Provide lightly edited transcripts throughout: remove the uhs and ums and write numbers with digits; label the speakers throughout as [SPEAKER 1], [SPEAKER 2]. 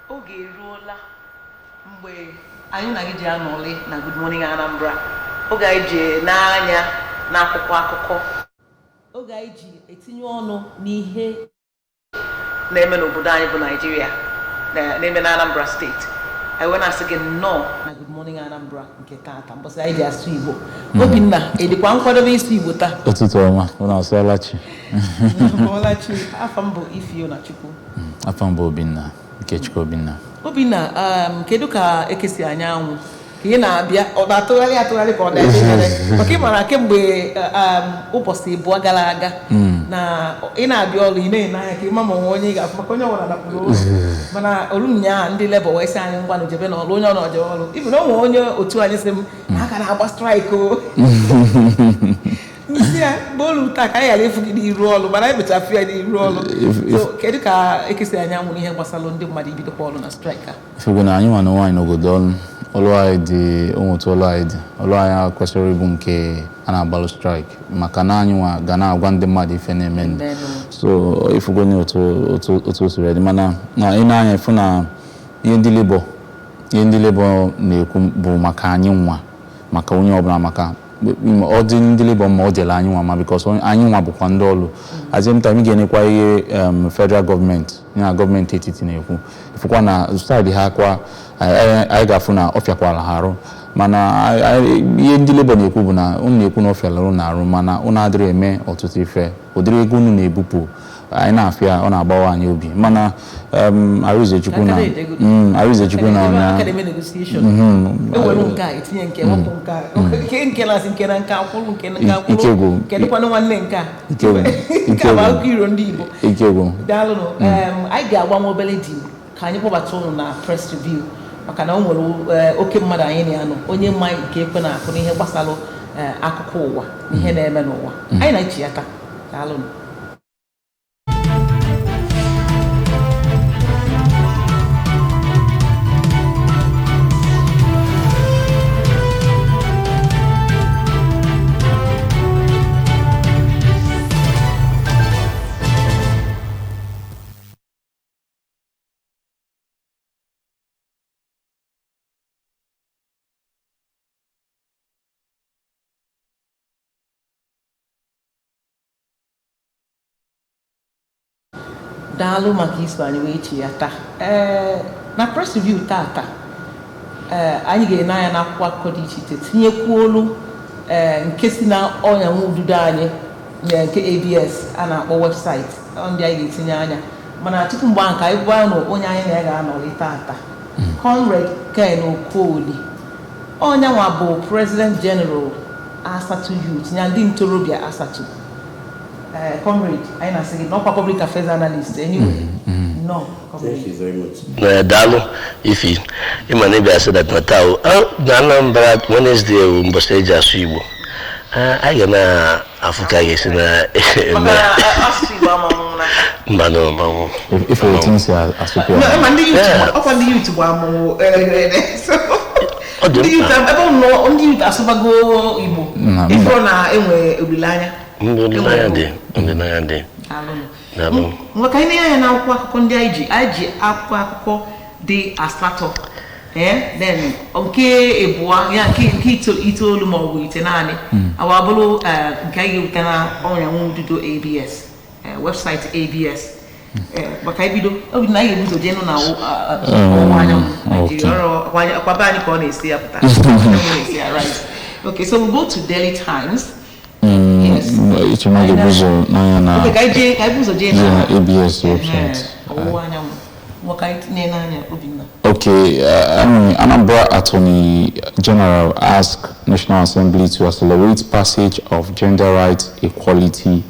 [SPEAKER 1] oge eruola mgbe anyị na gị ji anọli na Good Morning Anambra, oge anyị ji n'anya n'akwụkwọ akụkọ, oge anyị ji etinye ọnụ n'ihe na-eme n'obodo anyị bụ Nigeria, na-eme na Anambra steeti. anyị wee na-asị gị nnọọ na Good Morning Anambra nke taata, mbọsị anyị ji asụ Igbo. Obinna, edikwa nkwadobe isi Igbo taa?
[SPEAKER 2] Ụtụtụ ọma, ọ na-asụọla chi.
[SPEAKER 1] Afọ m bụ Ifeonachukwu.
[SPEAKER 2] Afọ m bụ Obinna, Ikechukwu Obinna.
[SPEAKER 1] Obinna, kedu ka ekesi anyanwụ ka ị na-abịa? Ọ na-atụgharị ka ọ na-ejegharị? Maka ị mara kemgbe ụbọchị abụọ gara aga na ị na-abịa ọrụ, ị na-ene anya ka ị ma ma onye ị ga-afụ, maka onye ọbụla napụrụ ụlọ. Mana olu nnyaa ndị Labour wee sị anyị ngwanụ jebe n'ọrụ, onye ọ na-oje ọrụ. Ibu na onwe onye otu anyị sị m na aka na-agba straịkị o. Isi ya bolu taa ka anyị ghara ịfụ gị n'iru ọrụ, mana anyị mechafụ ya n'iru ọrụ. So kedu ka ekesi anyanwụ n'ihe gbasara ndị mmadụ ibidokwa ọrụ na straịkị a?
[SPEAKER 2] Ifego na anyị nwa na nwaanyị n'obodo ọrụ anyị dị onwetu ọrụ anyị dị. Ọrụ anyị kwesịrị ịbụ nke a na-agbalụ straịkị, maka na anyị nwa ga na-agwa ndị mmadụ ife na-eme ndụ. So ifego na otu o siri dị, mana na ị na-anya ịfụ na ihe ndị Labour na-ekwu bụ maka anyị nwa, maka onye ọbụla, maka ọ dị ndị Labour ma ọ dịla anyị nwa, ma because anyị nwa bụkwa ndị ọrụ. Azem time ga-enekwa ihe federal gọọmenti na gọọmenti etiti na-ekwu, ifụkwa na staịdị ha kwa anyị ga-afụ na ọ fịakwara ha arụ. Mana ihe ndị Labour na-ekwu bụ na unu na-ekwu na ọ fịara unu arụ, mana unu adịrị eme ọtụtụ ife. Ụdịrị ego unu na-ebupụ anyị na-afịa, ọ na-agbawa anyị obi. Mana Arụzechukwu na ọnya Ikegwu.
[SPEAKER 1] Daalụnụ. Anyị ga-agbanwe obere di ka anyị kpọbata ụnụ na press review, maka na o nwere oke mmadụ anyị na-anọ, onye mma nke ekwe na-akụ n'ihe gbasara akụkọ ụwa na ihe na-eme n'ụwa. Anyị na-echi ya taa. Daalụnụ. Daalụ maka iso anyị wee chi ya taa. Na press review tata anyị ga-ene anya n'akwụkwọ akụkọ dị iche iche, tinyekwu olu nke si na ọnya nwa ududo anyị nke ABS a na-akpọ webụsaịtị ndị anyị ga-etinye anya. Mana tupu mgbe ahụ ka anyị gwa nụ onye anyị na ya ga-anọrị tata, Comrade Ken Okoli. Ọnya nwa bụ President General Asatụ Youth, ya ndị ntorobịa Asatụ. Comrade, I na say no public affairs analyst anyway. No, comrade.
[SPEAKER 3] Thank you very much. Dalo, if you maybe I said that Matao, Anambra Wednesday Mboseja Aswibo. I gonna Africa yes na Mbano.
[SPEAKER 2] If you think so Aswibo.
[SPEAKER 1] No, I'm the youth. Open the youth wamo. So the youth I don't know on the youth Asobago Igbo. If na enwe obilanya.
[SPEAKER 3] Ndị na-ya dị.
[SPEAKER 1] Nwaka ị na-anya na akwụkwọ akụkọ ndị anyị ji akwụkwọ akụkọ dị asatọ. Then nke ịbụọ ya nke itoolu ma ọ bụ ite naanị awa bụrụ nke anyị ga-eweta na ọnya nwa ududo ABS, webụsaịtị ABS. Maka ibido obi na anyị ga-ebuzo jenu na ọwụwa anyanwụ Nigeria, akwaba anyị ka ọ na-esi ya pụta. Okay, so we'll go to Daily Times.
[SPEAKER 2] Yes. ABS website. Okay, Anambra Attorney General asked National Assembly to accelerate passage of Gender Rights Equality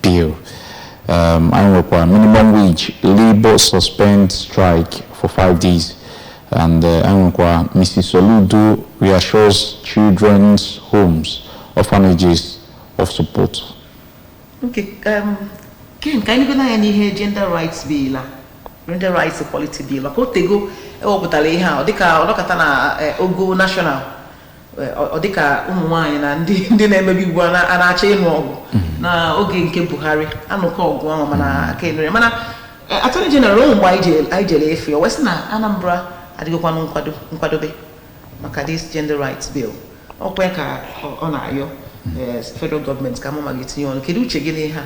[SPEAKER 2] Bill. Minimum wage, labor suspend strike for 5 days. And Mrs. Soludo reassures children's homes, orphanages of support.
[SPEAKER 1] Okay, Ken, can you go na any gender rights bill, gender rights equality bill? Like what they go, but they have. Odika, odokata na ogo national. Odika umwanya na ndi na maybe wana anache no na oge nke Buhari. Ano ko ogo ama na Ken. Mana Attorney General mgbe anyị jere efe o wesị na Anambra adịghịkwanụ nkwadobe maka this gender rights bill ọkwa ka ọ na-ayọ federal government ka mama ga-etinye ọnụ kedu uche gị n'ihe ha?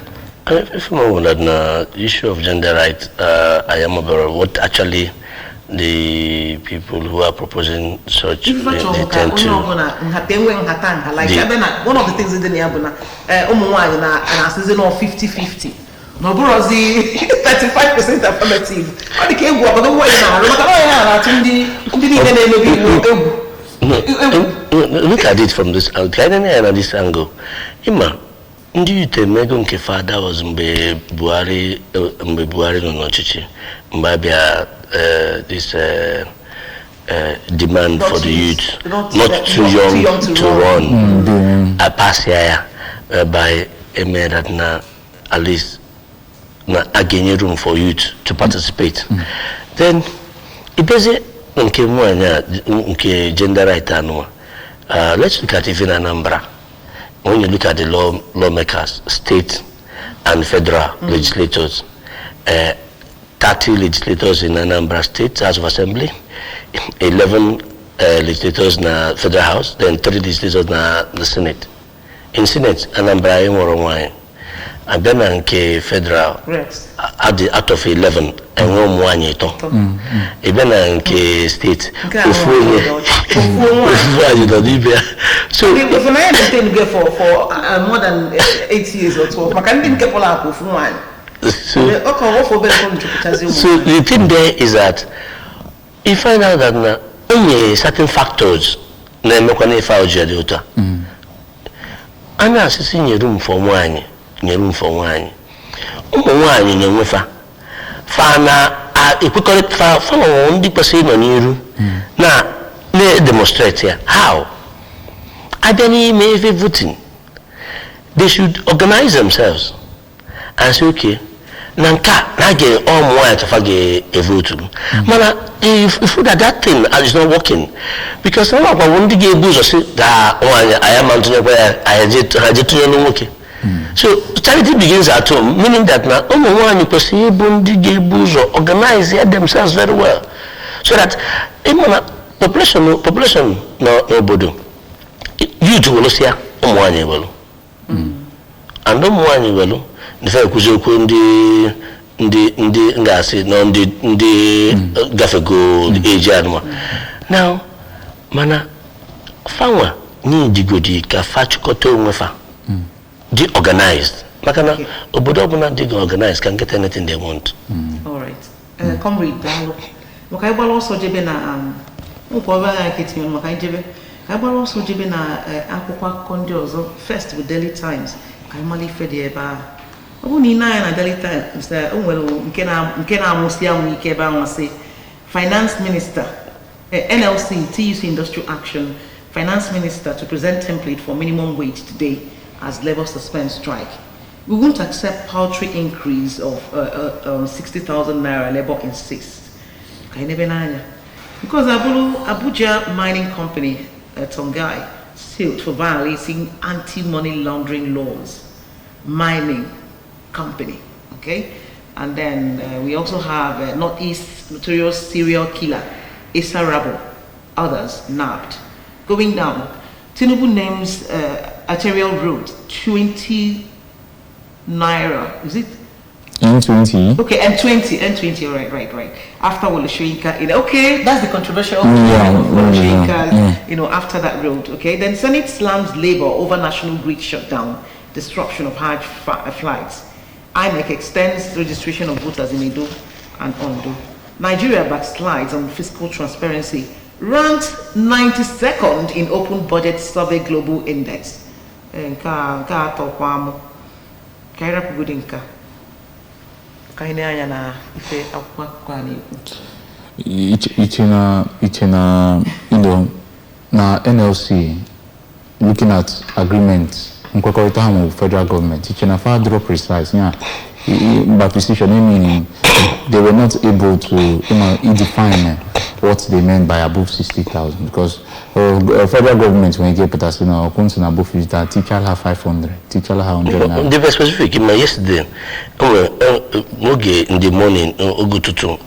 [SPEAKER 3] If the issue of gender rights, I am aware of what actually the people who are proposing such they tend to.
[SPEAKER 1] One of the things in the Niabuna, Omuai and season of 50-50. No, Brozi 35% affirmative. I became what the way
[SPEAKER 3] now. Look at it from this angle. Ima. Ndị ite mmego nke fada was mgbe Buhari nọ n'ọchịchị mgbe abịa this demand for the youth not too young to run a pass here by a man that na at least na again room for youth to participate. Then ibeze nke mwanya nke gender right anwa. Let's look at even Anambra. When you look at the lawmakers, state and federal legislators, 30 legislators in Anambra State House of Assembly, 11 legislators in the Federal House, then 3 legislators in the Senate. In Senate, Anambra Moromwai, and then nke federal out of 11 and one mwanye to. Even nke state,
[SPEAKER 1] so if I understand for more than 8 years or 12, I can't get all out of one. So
[SPEAKER 3] the thing there is that you find out that only certain factors na emekwana ifa oji adota. Ana asisi nye room for one. Ụmụnwaanyị na-enwefa fa na ekwekọrịta fa na ndị kwesịrị nọ n'iru na demonstrate ya how abịa n'ime ebe voting they should organize themselves and say okay na nka na ga ụmụnwaanyị tafa ga-evote mana if that thing is not working because na ọgwa ndị ga-ebu ụzọ si ga nwaanyị anya ma ntụnyekwa ya ha je tụnye n'nwoke. So charity begins at home, meaning that now organize themselves very well, so that population no bodo youth will see well, and well. The fact ndi ngasi no ndi gafego the age anuma now mana fawa ni digodi ka fachukoto nwefa. They organized. Makana obodo obuna they organized can get anything they want.
[SPEAKER 1] All right. Comrade Dalo. Makai balo also jebe na ukwa kitchen makai jebe. Kai balo also jebe na akokwa konde ozo first with Daily Times. Kai mali fedi eba. Obu ni na Daily Times onwelo nke na amusi amu ike ba wase Finance Minister NLC TUC Industrial Action Finance Minister to present template for minimum wage today as Labour suspends strike. We won't accept paltry increase of 60,000 naira, Labour insists. Because Abuja Mining Company, Tongai, sued for violating anti-money laundering laws. Mining company, okay? And then we also have Northeast notorious serial killer, Issa Rabo, others nabbed. Going down, Tinubu names arterial road 20 naira. Is it?
[SPEAKER 2] N20.
[SPEAKER 1] Okay, N20. Right. After Wole Soyinka, okay, that's the controversial after that road. Okay, then Senate slams Labour over national grid shutdown, disruption of Hajj flights. INEC extends registration of voters in Edo and Ondo. Nigeria backslides on fiscal transparency. Ranked 92nd in Open Budget Survey Global Index.
[SPEAKER 2] Na NLC looking at agreements with federal government, far draw precise, by precision, meaning they were not able to define what they meant by above 60,000 because federal government when you get Petasina or Kunsin above 50, teacher have 500, teacher have 100.
[SPEAKER 3] They were specific. Yesterday, in the morning, go to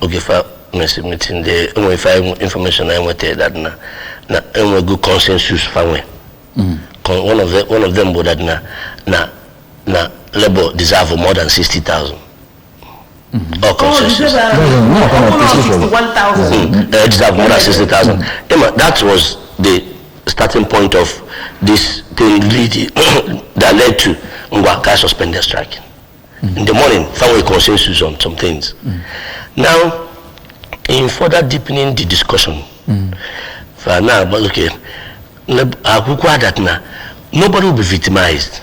[SPEAKER 3] meeting the information I wanted that na good consensus family. One of them would that na labor deserve more than 60,000. Or consensus.
[SPEAKER 1] 61,000.
[SPEAKER 3] Deserve more than 60,000. That was the starting point of this thing that led to Ngwaka suspend their striking. In the morning, found a consensus on some things. Now, in further deepening the discussion, for now, okay, that now nobody will be victimized.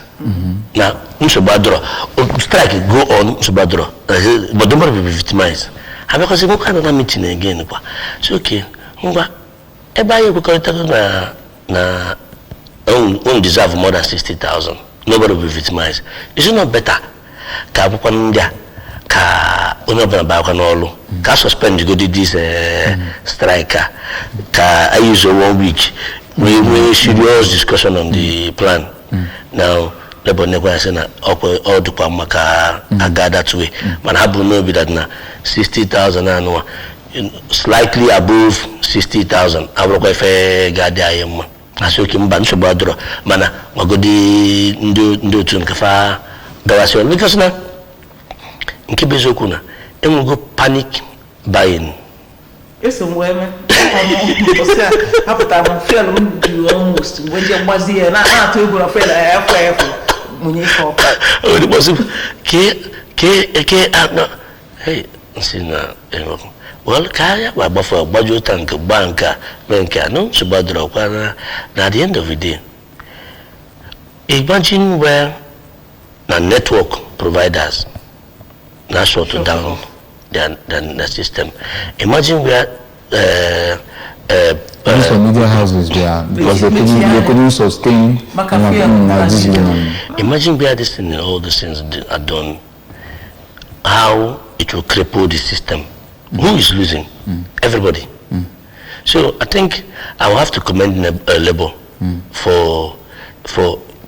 [SPEAKER 3] Now, strike go on, but nobody will be victimized. And because we can't have meeting again, so okay, won't deserve more than 60,000. Nobody will be victimized. Is it not better? Ka suspend go this striker. I use 1 week. We serious discussion on the plan. Now, labor never say na all the maka aga that way. Man have no be that na 60,000 and slightly above 60,000. I will go for Gadia. As you can ban Subadro, Mana, Magodi, Ndo Tunkafa, Dawasio, because now in Kibizokuna, and will go panic buying.
[SPEAKER 1] Yes, somewhere, man. Half the time, I feel almost when you was here, and I told you I feel oh,
[SPEAKER 3] it was hey, Sina. Well, Kaya, buffer budget tank, banker, banker, no, Subadro, at the end of the day. Imagine where the network providers now shut down the system. Imagine where
[SPEAKER 2] media houses there because they couldn't sustain.
[SPEAKER 3] Imagine where this thing, all these things are done, how it will cripple the system. Who is losing? Everybody. So I think I will have to commend Labour for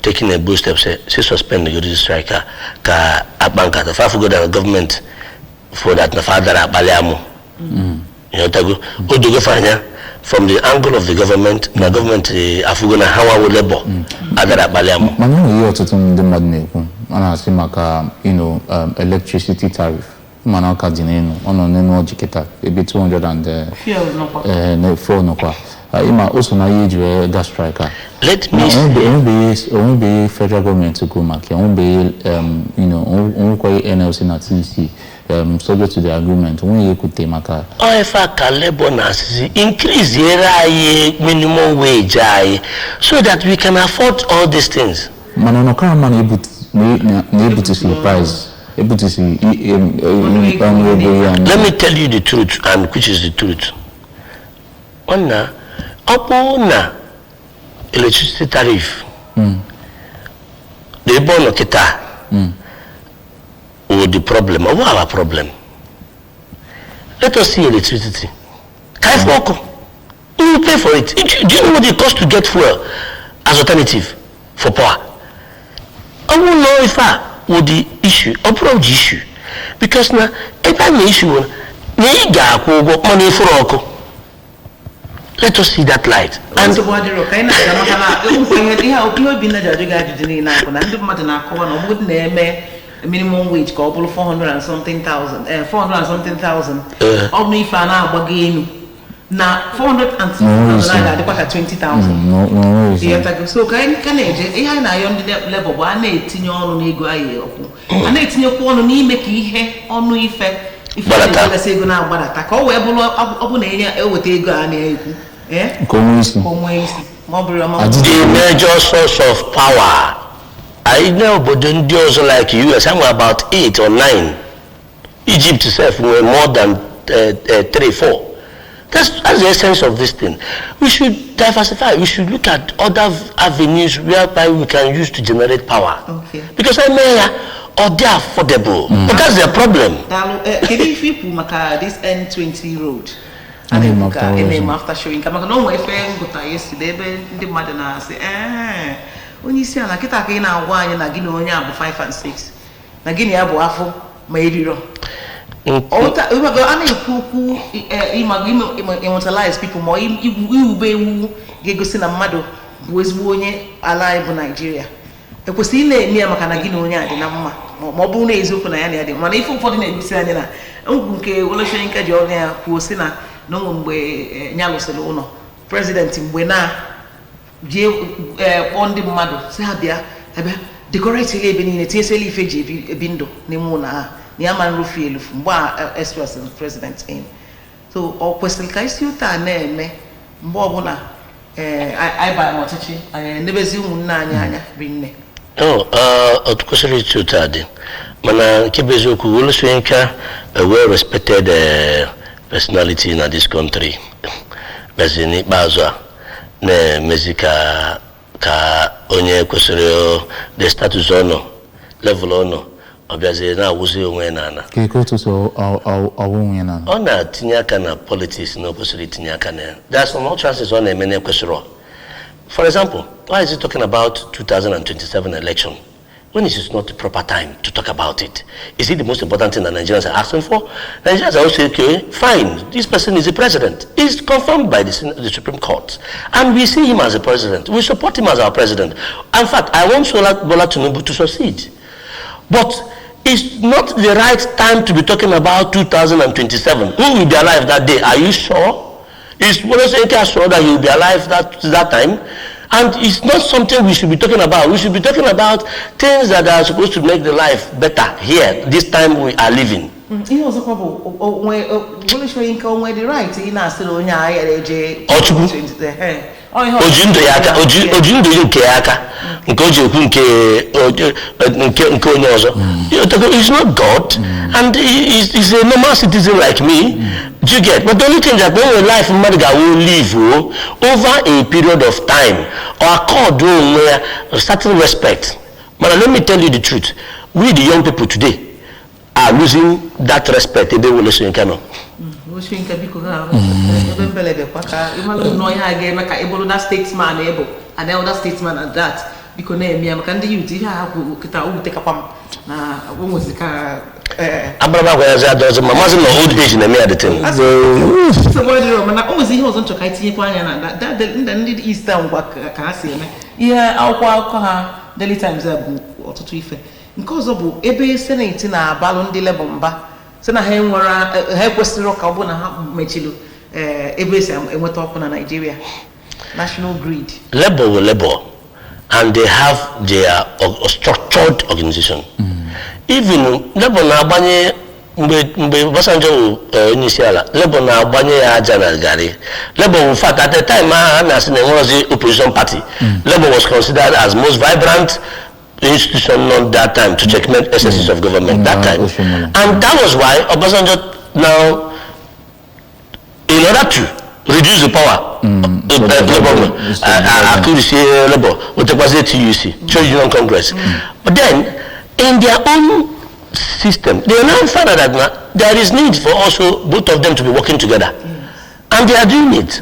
[SPEAKER 3] taking a good step. Say suspend the striker. Ka abanka the fafu go the government for that na father abaliamu. You know tago. Odugo fanya from the angle of the government. The government afugo na hawa wo Labour adara abaliamu.
[SPEAKER 2] Manu yo tutum de madne ko. Ana simaka electricity tariff. Manaka dineno ono neno jiketa ebi 200 and four no kwa ima also na yeju gas striker.
[SPEAKER 3] Let me
[SPEAKER 2] only be federal government to go mark only be only kwa NLC na TC subject to the agreement when you could maka
[SPEAKER 3] if I can labor increase the minimum wage so that we can afford all these things.
[SPEAKER 2] Manano kama man able to surprise. Let me tell
[SPEAKER 3] you the truth, and which is the truth. On electricity tariff, the bond of kita the problem. What our problem? Let us see electricity. You will pay for it. Do you know what it costs to get fuel as alternative for power? I will know if with the issue, approach issue, because now if I'm issue, money for all. Let us see that light. And
[SPEAKER 1] minimum wage couple 400 and something thousand. Only if I now again. Now 400 and something thousand, 20,000.
[SPEAKER 2] No.
[SPEAKER 1] So can I on the level 118 on ego and 18 on me make he on effect if I say go now but attack or with ego and
[SPEAKER 3] the major source of power. I know, but don't do also like US. I'm about 8 or 9. Egypt itself were more than 3, 4. That's the essence of this thing. We should diversify. We should look at other avenues whereby we can use to generate power.
[SPEAKER 1] Okay.
[SPEAKER 3] Because I mean, or they are affordable. But that's their problem.
[SPEAKER 1] Can you this N20 road? After showing, no way yesterday, the mother say, when you see a kita na wine and Guinea 5 and 6. Nagini abu afo ma eriro ana ekwu immortalize people ma iwube iwu ga-egosi na mmadụ bụ ezigbo onye ala anyị bụ Nigeria ekwesịrị ị na-eme ya maka na gị na onye a dị na mma ma ọ bụrụ na eziokwu na ya na ya dị mana ife ụfọdụ na-egosi anyị na ngwu nke Wole Soyinka ji ọrụ ya kwuo si na n'onwe mgbe ya lụsịrị ụlọ president mgbe na ji kpọọ ndị mmadụ si ha bịa decorate ile ebe niile tinyesịla ife ji ebi ndụ n'ime ụlọ ha na ya ma nrufu elufu mgbe express president in so ọ kwesịrị ka isi ụta na-eme mgbe ọbụla anyị bara n'ọchịchị anyị nebezi ụmụnne anyị anya rinne
[SPEAKER 3] otu kwesịrị isi ụta dị mana nke bụ eziokwu Wole Soyinka a well respected personality in this country bezi n'ikpeazụ a na-emezi ka onye kwesịrị the status ọnọ level ọnọ ọbịazi na-awụzi onwe n'ala ọ na-tinye aka na politics na o kwesịrị itinye aka na ya. There are some utterances ọ na-eme na-ekwesịrị. For example, why is he talking about 2027 election when it is not the proper time to talk about it? Is it the most important thing that Nigerians are asking for? Nigerians are also okay, fine, this person is the president. He's confirmed by the Supreme Court. And we see him as a president. We support him as our president. In fact, I want Bola Tinubu to succeed. But it's not the right time to be talking about 2027. Who will be alive that day? Are you sure? Is Wole Soyinka sure that he will be alive that time? And it's not something we should be talking about. We should be talking about things that are supposed to make the life better here, this time we are living.
[SPEAKER 1] Ihe ọzọ kwa bụ Wole Soyinka onwe the right ị na-asịrị onye agha eje
[SPEAKER 3] oji ndụ ya aka oji ndụ nke ya aka nke o ji ekwu nke onye ọzọ. He's not God and he's a normal citizen like me. Do you get? But the only thing that when your life mmadụ will live over a period of time or accord where certain respect. But let me tell you the truth. We the young people today are losing that respect. They will listen to you.
[SPEAKER 1] Statesman able and other statesman at that because me can the youth na
[SPEAKER 3] Abraham does my mother no old age in the mere thing.
[SPEAKER 1] So what na always he wasn't to kai tinye kwa anya na that the Easter ngwa ka ha si eme ihe akwụkwọ ha Daily Times bụ ọtụtụ ife nke ọzọ bụ ebe Senate na-abalụ ndị Labour mba sị na ha nwere ha kwesịrị ka ọ bụ na ha mechilu ebe esi enweta ọkụ na Nigeria national grid.
[SPEAKER 3] Labour will Labour and they have their structured organization. Even Labour na-agbanye mgbe Obasanjo onye isi ala Labour na-agbanye ya aja na gari. Labour in fact at the time ha na-asị na enwere opposition party. Labour was considered as most vibrant institution on that time to checkmate excesses of government that time. And that was why Obasanjo now, in order to reduce the power Labour, accuracy Labour, with the TUC, Trade Union Congress. But then, in their own system, they now found out that there is need for also both of them to be working together. And they are doing it.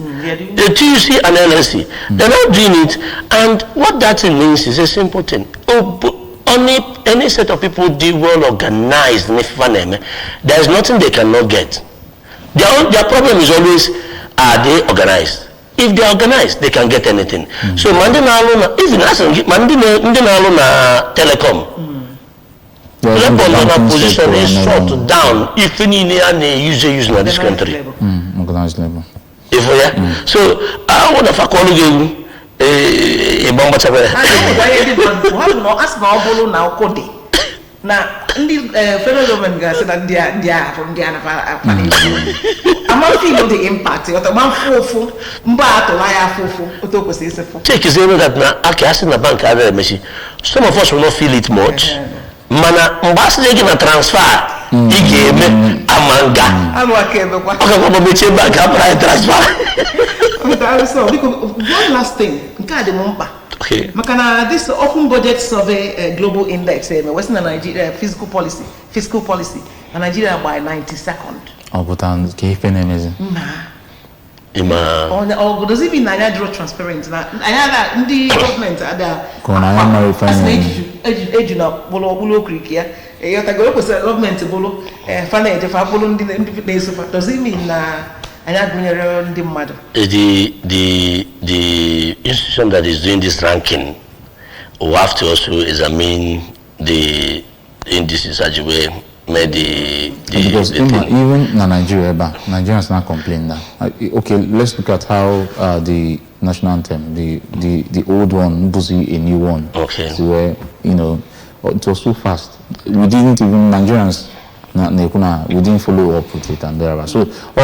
[SPEAKER 3] The TUC and NLC, they're not doing it. And what that means is a simple thing. Only any set of people do well organized, there is nothing they cannot get. Their problem is always, are they organized? If they are organized, they can get anything. So Mandina, even as Mandina Telecom, Labour position is shut down if any use in this country.
[SPEAKER 2] Organized labor.
[SPEAKER 3] So I want to call you a bomb.
[SPEAKER 1] Now, the federal government guys said they are from the I'm not feeling the impact. What a man fufu, mbato laya fufu. Otoko says
[SPEAKER 3] take is that na akasi na bank ada meshi. Some of us will not feel it much. Mana mbasi legi na transfer. Igeme amanga.
[SPEAKER 1] Alwakebe kwa.
[SPEAKER 3] Kwa meche bank apra transfer.
[SPEAKER 1] So because one last thing, nkade mumpa.
[SPEAKER 3] Okay.
[SPEAKER 1] Makana this open budget survey global index Western Nigeria fiscal policy and Nigeria by 92nd.
[SPEAKER 2] Oh, but keep an amazing.
[SPEAKER 1] Oh, does it mean Nigeria draw transparent? Na the government ada.
[SPEAKER 2] Kona ya marifanya.
[SPEAKER 1] Ejuna bolo krikia You have to go to government to bolo. Finally, if I follow the does it mean
[SPEAKER 3] the institution that is doing this ranking will have to also examine the indices as you way.
[SPEAKER 2] Because even in Nigeria, Nigerians not complain that. Okay, let's look at how the national anthem, the old one, Mbuzi, a new one.
[SPEAKER 3] Okay.
[SPEAKER 2] So where it was so fast. We didn't even Nigerians. We didn't follow up with it and there. So, if I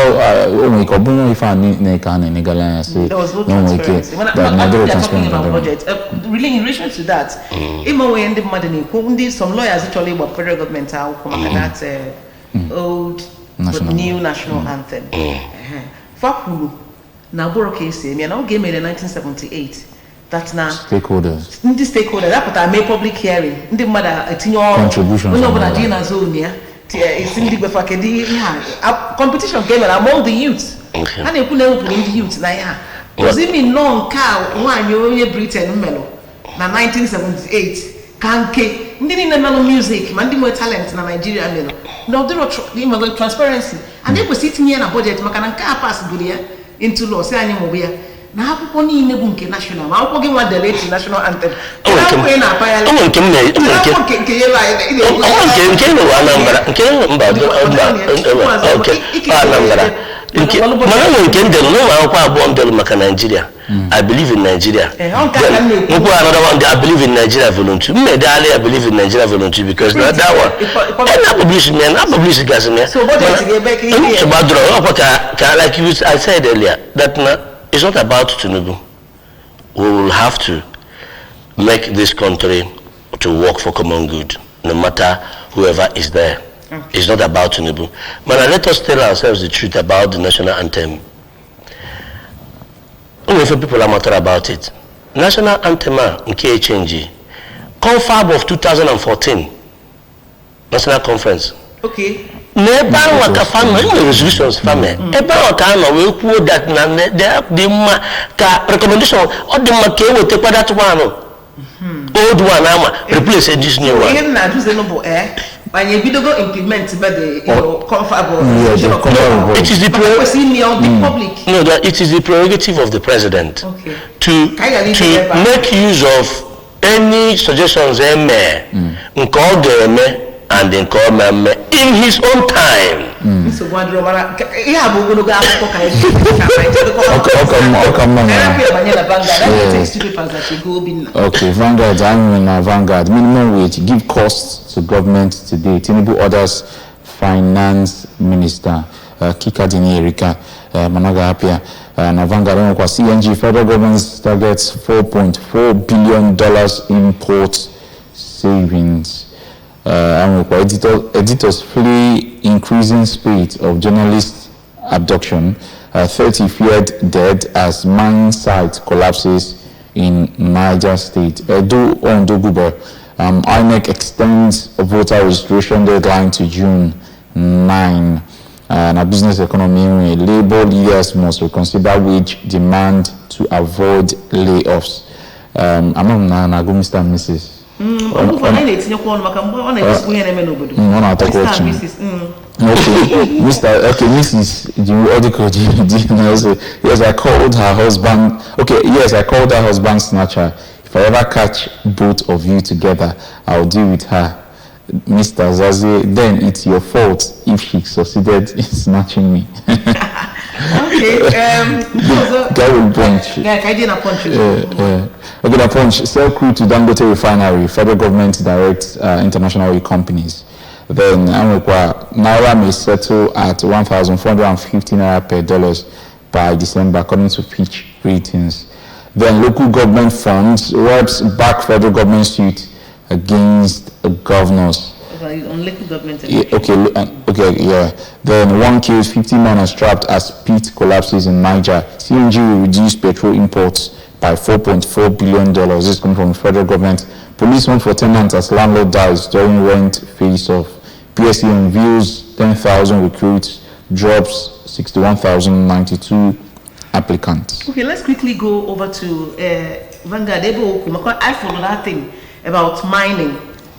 [SPEAKER 1] there was no transparency. About budget, really in relation to that, some lawyers actually were federal government that old but new national anthem. Fakulu, Naboro case, I game in 1978. That's now
[SPEAKER 2] stakeholders.
[SPEAKER 1] The stakeholders. That put I made public hearing. The mother
[SPEAKER 2] contribution.
[SPEAKER 1] It's in the competition came among the youth. And they put in the youth. Does it mean long car one you Britain mellow? Now 1978 Kanke didn't music, man more talent in Nigeria mellow. No, there was transparency. And they were sitting here in a budget, Macan car pass into law, saying now, only in the national. I'm talking about the late national anthem.
[SPEAKER 3] I believe in Nigeria. I believe in Nigeria volunteer. I believe in Nigeria volunteer because that one. So like I said earlier, that it's not about Tinubu. We will have to make this country to work for common good, no matter whoever is there. Okay. It's not about Tinubu. But let us tell ourselves the truth about the national anthem. Only if people are matter about it. National anthem in KHNG, Confab of 2014, National Conference.
[SPEAKER 1] Okay.
[SPEAKER 3] Never work a family resolutions family. Ever time we quote that the recommendation or the market will take that one. Old one replace this new one. When you go implement the it is the public. No, it is the prerogative of the president to make use of any suggestions and then come in his own time.
[SPEAKER 2] Okay, Vanguard, I'm in Vanguard. Minimum wage, give costs to government today. Tinubu orders Finance Minister Kikadini Erika Managa Apia. Vanguard, CNG, federal government targets $4.4 billion import savings. Editors flee increasing spate of journalist abduction. 30 feared dead as mine site collapses in Niger State. Edo Ondoguber. INEC extends voter registration deadline to June 9. And a business economy, labor leaders must reconsider wage demand to avoid layoffs. I'm not go Mr. and Mrs. Okay, Mrs. Yes, I called her husband. Okay, yes, I called her husband snatcher. If I ever catch both of you together, I'll deal with her. Mr. Zazie, then it's your fault if she succeeded in snatching me.
[SPEAKER 1] Okay,
[SPEAKER 2] that will punch.
[SPEAKER 1] Yeah, I didn't punch you.
[SPEAKER 2] Okay, the punch. Sell crude to Dangote refinery. Federal government directs international oil companies. Then Naira may settle at 1,450 Naira per dollars by December, according to Fitch ratings. Then local government funds reps back federal government suit against governors.
[SPEAKER 1] On local government.
[SPEAKER 2] Okay, yeah. Then 1 kills 50 men are trapped as pit collapses in Niger. CNG will reduce petrol imports by $4.4 billion. This is coming from the federal government. Police hunt for tenants as landlord dies during rent face-off. PSC unveils 10,000 recruits, drops 61,092 applicants.
[SPEAKER 1] Okay, let's quickly go over to Vanguard. I follow that thing about mining.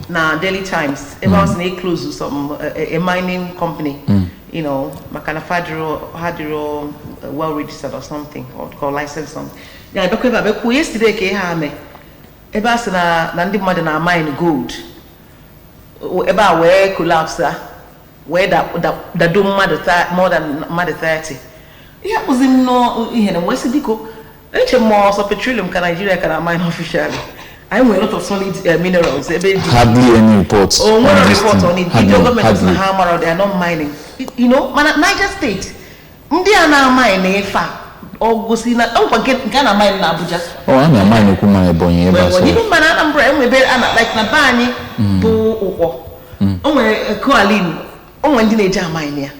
[SPEAKER 1] na Daily Times. It was in a close some a mining company. You know, Makana Hadiro well registered or something, or licensed something. Yeah, because yesterday ke ha me. Eba se na ndi mmadụ na mine gold. Eba we collapse where that do more than mmadụ 30. Yeah, was in no ihe na West Biko. Eche more so petroleum can Nigeria can mine officially. I know a lot of solid minerals.
[SPEAKER 2] Hardly any reports.
[SPEAKER 1] Oh, no reports on it. The government doesn't hammer out. They are not mining. You know, Niger State. They are now mining. Oh, go see na. Oh, forget Ghana mine in Abuja.
[SPEAKER 2] Oh, I'm a mine. Kuma ebonyi.
[SPEAKER 1] Well, you know, man, I'm brave. We be like na bani. To oko. Oh, we koalin. Oh, when did they mine here?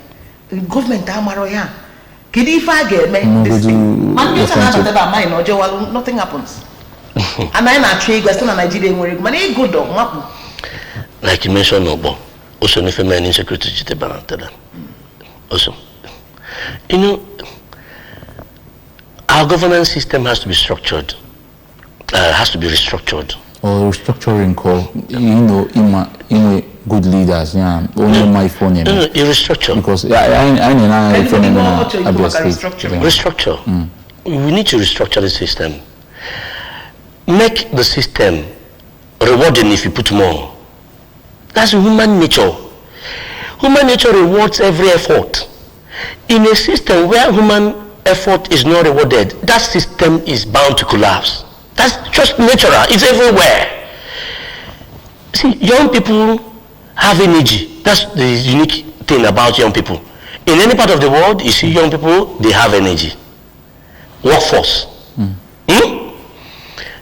[SPEAKER 1] Government hammer out here. Kidi if I get me this thing. Man, you can't have that mine or Joe. Nothing happens. And I'm not sure Western Nigeria where money good dog map.
[SPEAKER 3] Like you mentioned, Obo, also if a man insecurity to the also, you know, our governance system has to be structured, has to be restructured.
[SPEAKER 2] Or restructuring call, you know, good leaders, yeah, only my phone.
[SPEAKER 3] No, you restructure.
[SPEAKER 2] Because I
[SPEAKER 3] restructure. We need to restructure the system. Make the system rewarding if you put more. That's human nature. Human nature rewards every effort. In a system where human effort is not rewarded, that system is bound to collapse. That's just natural. It's everywhere. See, young people have energy. That's the unique thing about young people. In any part of the world, you see young people, they have energy. Workforce.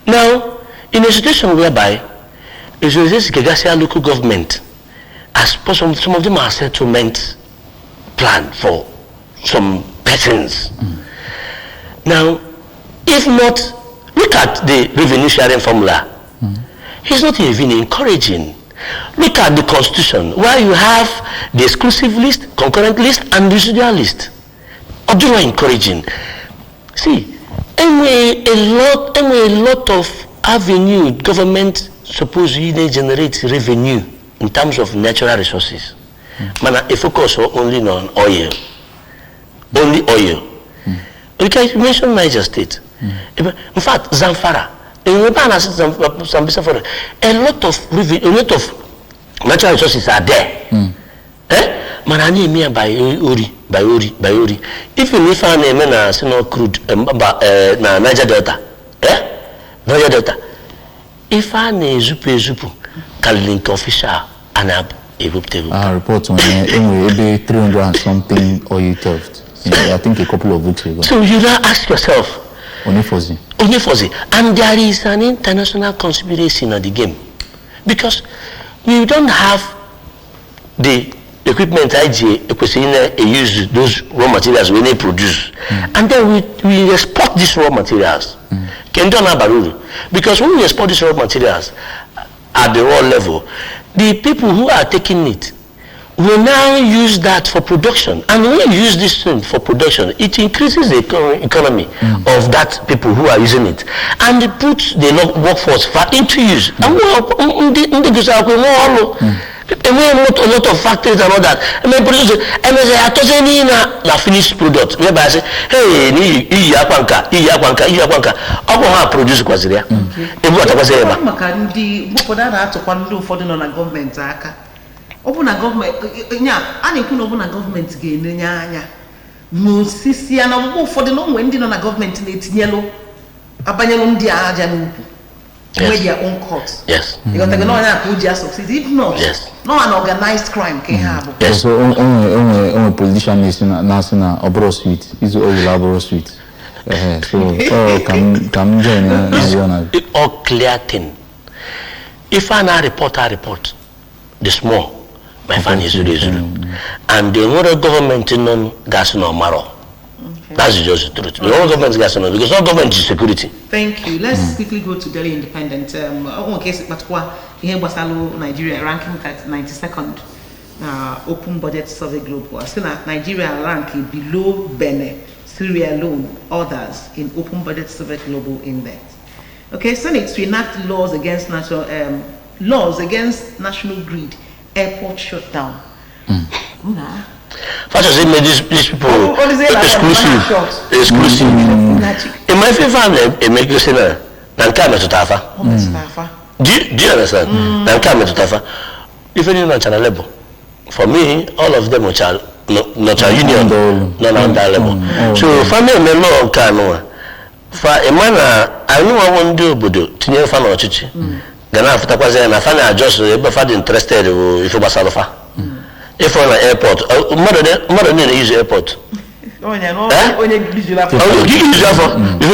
[SPEAKER 3] Now, in a situation whereby this Kegasia local government, as some of them are settlement plan for some persons. Now, if not, look at the revenue sharing formula. It's not even encouraging. Look at the constitution where you have the exclusive list, concurrent list, and residual list. Although encouraging. See, a lot of avenue government supposedly generates revenue in terms of natural resources. Man, a focus only on oil. Only oil. Okay, you mentioned Niger State. In fact, Zamfara. A lot of natural resources are there. Manani me by Uri. Even if I name na crude na Niger Delta, Niger Delta. If I name Zupu, Kalink official and a
[SPEAKER 2] report on maybe 300 and something oil theft. I think a couple of weeks ago.
[SPEAKER 3] So you now ask yourself.
[SPEAKER 2] Onifosi.
[SPEAKER 3] And there is an international conspiracy in the game. Because we don't have the equipment IGA use those raw materials when they produce. And then we export these raw materials. Because when we export these raw materials at the raw level, the people who are taking it will now use that for production. And when you use this thing for production, it increases the economy of that people who are using it. And it puts the workforce into use. And a lot of factories and all that. And then produce it. And they say, I finished product. Maybe I say, hey, produce Kwaziria.
[SPEAKER 1] Open government, and you open a government again. No, Sissi, and I'm for the long winding on a government in its yellow. Abanyan dia Janu. With their own courts.
[SPEAKER 3] Yes.
[SPEAKER 1] Because they don't just succeed. If not, no an organized crime can have.
[SPEAKER 2] Yes. So, only politician is national Obro Suite. Is all Laboro Suite. So, come join.
[SPEAKER 3] It all clear thing. If I report, the small. My fan is Zulu. And the other government in gas no maro. That's just the truth. The other government gas no because all government is security.
[SPEAKER 1] Thank you. Let's quickly go to Delhi Independent. Here Basalo, Nigeria ranking at 92nd open budget survey global. Still Nigeria ranking below Benin, Syria alone, others in open budget survey global index. Okay, Senate to enact laws against national laws against national grid, airport shutdown.
[SPEAKER 3] First, they made these people exclusive. In my favor, they make you say that. Nankame to Tafa. Do you understand? Nankame to Tafa. If any not channel level, for me, all of them are not a union, not on that level. So, family member Kano. For a man, I know I won't do Budu, Tinia Fan or Chichi. Then after Pazen, I find I just interested if it was Alpha. If on an airport, mother didn't use airport. You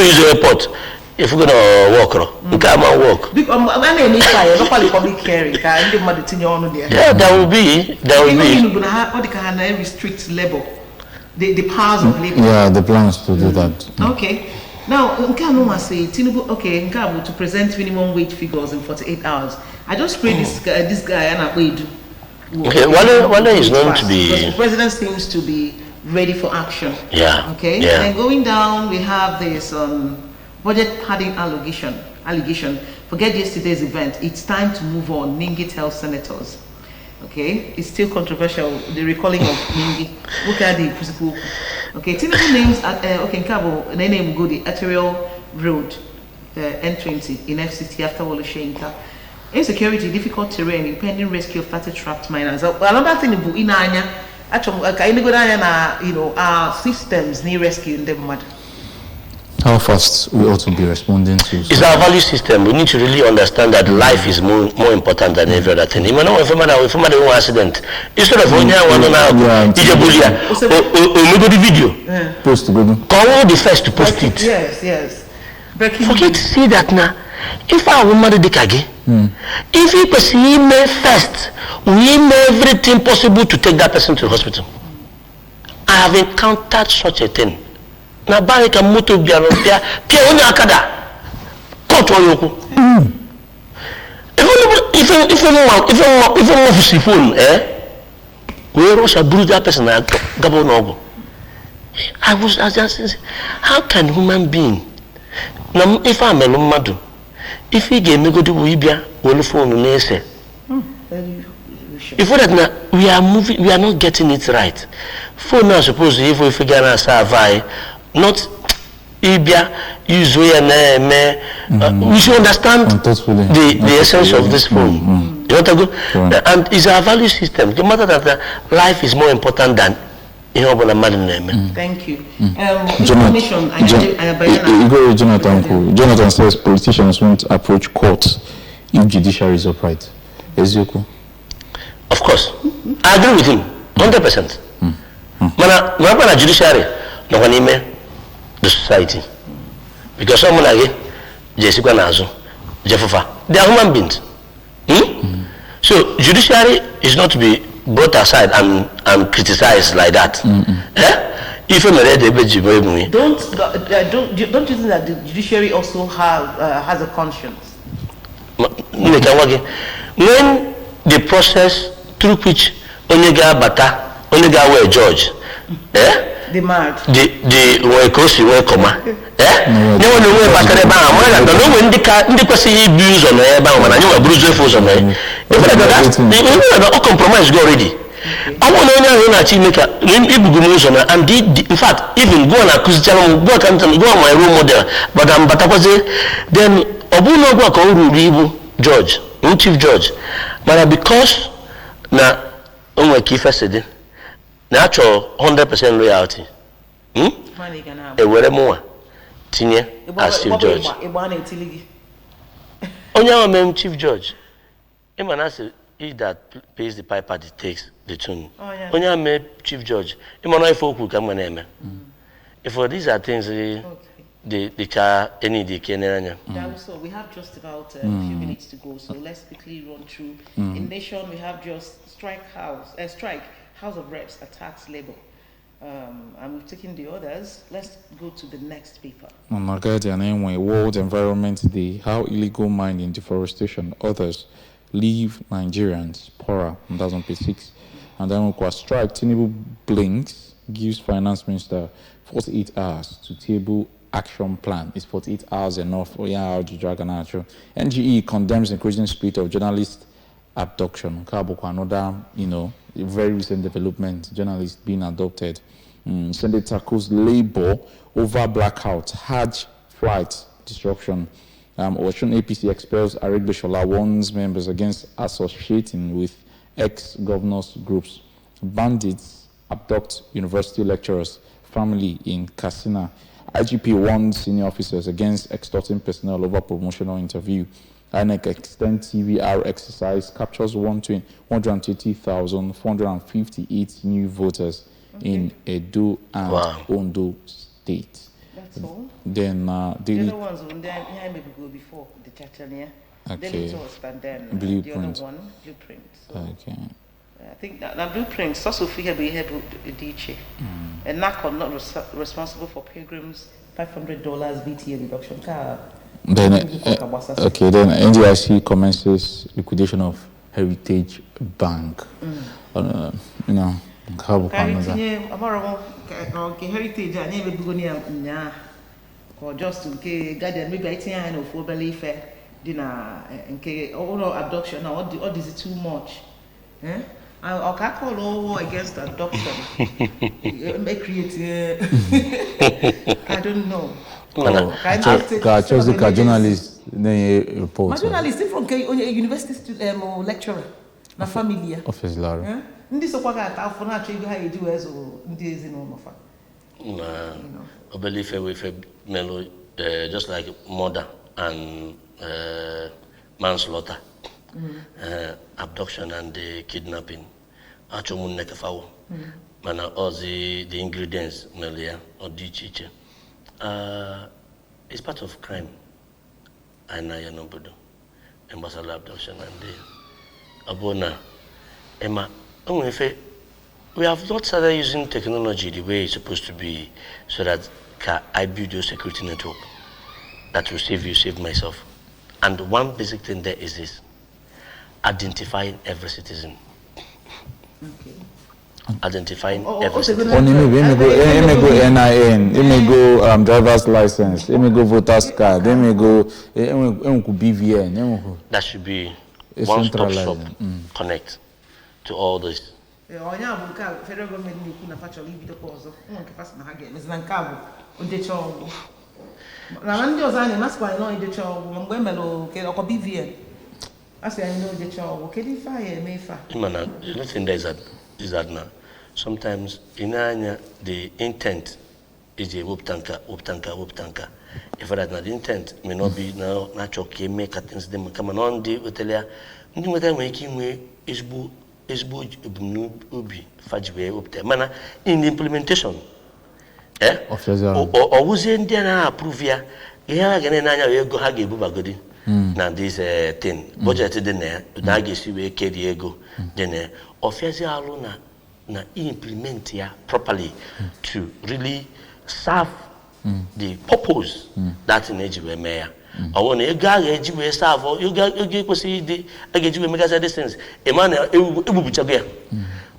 [SPEAKER 3] use airport. If we're gonna walk, we can't walk. Yeah, there will be.
[SPEAKER 1] What can restrict labor? The powers of labor.
[SPEAKER 2] Yeah, the plans to do that.
[SPEAKER 1] Okay. Now, Nkano say Tinubu. Okay, Nkabo to present minimum wage figures in 48 hours. I just pray this guy and wait.
[SPEAKER 3] Okay, one is known to be.
[SPEAKER 1] Because the president seems to be ready for action.
[SPEAKER 3] Yeah.
[SPEAKER 1] Okay.
[SPEAKER 3] Yeah.
[SPEAKER 1] And going down, we have this budget padding allegation. Forget yesterday's event. It's time to move on. Ningi tells senators. Okay, it's still controversial. The recalling of Ningi. Look at the principle. Okay, Tinubu names Nkabo, and then name go the arterial road, N20 in FCT after Woloshenka. Insecurity, difficult terrain, impending rescue of 30 trapped miners. Another thing in Anya, actually, our systems need rescuing them.
[SPEAKER 2] How fast we ought to be responding to?
[SPEAKER 3] It's our value system. We need to really understand that life is more important than every other thing. Even if somebody has accident, instead of one video,
[SPEAKER 2] post good.
[SPEAKER 3] Call the first to post it.
[SPEAKER 1] Yes.
[SPEAKER 3] Forget to see that now. If I will marry the Kage, if he perceive me first, we do everything possible to take that person to the hospital. I have encountered such a thing. Na bari ka moto biaro pia onya akada koto yoku if mo fusi phone we rush a brutal person gabo no. I was just how can human being na if I'm a madu if he get me go do we bia we phone no say if that we are moving, we are not getting it right. Phone now suppose if we figure out survive not Ibia, we should understand the essence of this phone. You want to go? And it's our value system. No matter that life is more important than
[SPEAKER 1] Thank you.
[SPEAKER 2] Jonathan says politicians won't approach courts if judiciary is upright. Ezeoku?
[SPEAKER 3] Of course. I agree with him. 100%. Mana judiciary, no one the society, because someone like Jessica Nazo, Jeffa, they are human beings. So judiciary is not to be brought aside and criticized like that. If I'm ready, don't
[SPEAKER 1] you think that the judiciary also has a conscience?
[SPEAKER 3] When the process through which Onega were judge,
[SPEAKER 1] the mad.
[SPEAKER 3] The kosi we koma. No one know about the ban. No when the person abuse on the ban when you abuse force on it. If that compromise go already. I want to know that you make a and in fact even go on accuse go on my role model but then obuno go ko judge chief judge but because na onwe kifa sede natural 100% loyalty. A were more tinye as chief judge. Onya chief judge. Emanase he that pays the piper that takes the tune. Onya chief judge. Emana ifoku kamane. If these are things the car any the kenanya.
[SPEAKER 1] So we have just about a few minutes to go. So let's quickly run through. In Nation we have just strike House of Reps attacks Labour. And we've taken the others. Let's go to the next paper.
[SPEAKER 2] World Environment Day, how illegal mining, deforestation, others leave Nigerians poorer. And that's on page 6. And then we strike, Tinubu blinks, gives Finance Minister 48 hours to table action plan. Is 48 hours enough? Oh yeah, NGE condemns increasing spate of journalist abduction. Another, very recent development, journalists being adopted. Senate tackles labor over blackout, Hajj flight disruption. Osun APC expels Aregbe Shola, warns members against associating with ex-governors groups. Bandits abduct university lecturers, family in Katsina. IGP warns senior officers against extorting personnel over promotional interview. INEC extends TVR exercise, captures 120,458 new voters in Edo and Ondo State.
[SPEAKER 1] That's all.
[SPEAKER 2] Then
[SPEAKER 1] the other ones, maybe go before the Chachania.
[SPEAKER 2] Okay.
[SPEAKER 1] And then
[SPEAKER 2] Blueprint.
[SPEAKER 1] The other one, Blueprint. So,
[SPEAKER 2] okay.
[SPEAKER 1] I think that Blueprint, also we have DG. And NACO not responsible for pilgrims, $500 BTA reduction.
[SPEAKER 2] Then NDIC commences liquidation of Heritage Bank.
[SPEAKER 1] Heritage, I never go or just in case guardian, maybe I think I know for belief dinner and all abduction. Now, what is it too much? I can't call all against adoption. I don't know.
[SPEAKER 2] I chose the journalist. Report.
[SPEAKER 1] My journalist from a university lecturer. Na family.
[SPEAKER 2] Office Lara.
[SPEAKER 1] Ndi so kwa ka afọ na achọ ha eji wee zo ndị ezinụlọ fa.
[SPEAKER 3] I believe with Melo, just like murder and manslaughter, abduction and kidnapping. Actually, all the ingredients, Melia or Dichiche. It's part of crime. I know you know, but ambassador abduction and the Abona, Emma. We have not started using technology the way it's supposed to be, so that I build your security network that will save myself. And one basic thing there is this: identifying every citizen.
[SPEAKER 1] Okay.
[SPEAKER 3] Identifying every citizen.
[SPEAKER 2] NIN, go driver's license, go voter's card, go BVN.
[SPEAKER 3] That should be one-stop shop. Connect to all this.
[SPEAKER 1] Federal government na factory bido kozo nke fast na hage mezina nkabu ondecha ogwu na ndị ọzọ anyị maskwa no ondecha ogwu mgbe emelo ke ọkọ BVN asị anyị no ondecha ogwu kedu ife anyị eme ife
[SPEAKER 3] Imana, the thing there is that now sometimes in anya the intent is a whoop tanker. If that not the intent may not be now natural ke make things them come on the hotelia ndị nweta nwere ike inwe ezigbo obi fajiwe opte mana in the implementation ọwụzie ndị na-approve ya ihe ha ga na-anya ego ha ga-ebubagodi na this thing budget dị na ya na ga-esi wee kerie ego dị na ofiazi alụ na implement ya properly to really serve the purpose that na-eji wee mee ya I want to go eji wee serve you kwesịrị ịdị eji wee make distance emana ebubuchago ya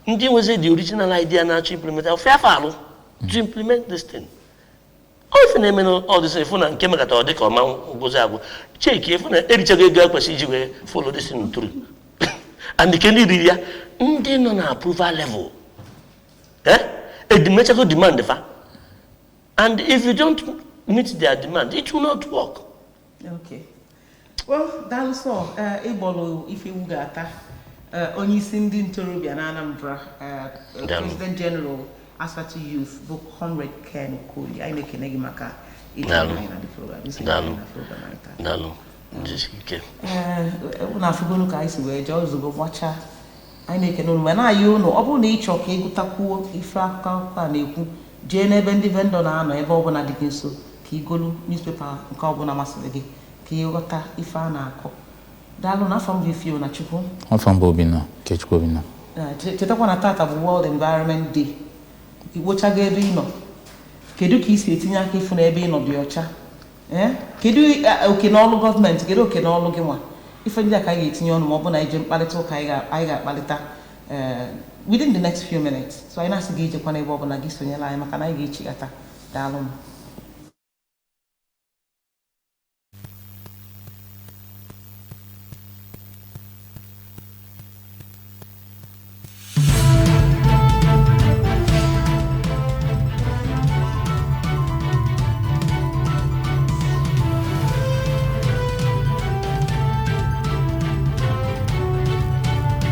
[SPEAKER 3] ndị nweze the original idea na to implement fair falụ to implement this thing if na eme all this if na nke mekata ọ dị ka ọma gozi agwụ check if na erichago ego kwesịrị iji wee follow this thing through and the can riri ya ndị nọ na approval level edimechago demand fa and if you don't meet their demand it will not work.
[SPEAKER 1] Okay. Well, that's all. Ebolo ife wugata onye isi ndị ntorobịa na Anambra President General Asfatu Youth bụ Comrade Ken Okoli. Anyị na-ekene gị maka ịdị na the program.
[SPEAKER 3] Daalụ. Njisike.
[SPEAKER 1] Una afugonu ka anyị si wee jee ozugbo gbacha. Anyị na-ekene unu na ayị unu ọ bụrụ na ị chọọ ka ịgụtakwuo ife akụkọ a na-ekwu jee n'ebe ndị vendor na-anọ ebe ọbụla dị gị nso ka igolu newspaper nke ọbụla masịrị gị ka ịghọta ife a na-akọ. Daalụ na afọ m bụ Fiona Chukwu.
[SPEAKER 2] Afọ m bụ Obinna Ikechukwu Obinna.
[SPEAKER 1] Chetakwa na tata bụ World Environment Day. Igbochago ebe ị nọ. Kedu ka ị si etinye aka ịfụ na ebe ị nọ dị ọcha? Kedu oke n'ọlụ gọọmenti, kedu oke n'ọlụ gị nwa? Ife ndị a ka anyị ga-etinye ọnụ ma ọ bụ na ije mkparịta ụka anyị ga-akparịta within the next few minutes. So anyị na-asị gị ijekwa n'ebe ọbụla gị sonyela anyị maka na anyị ga-echigata. Daalụ m.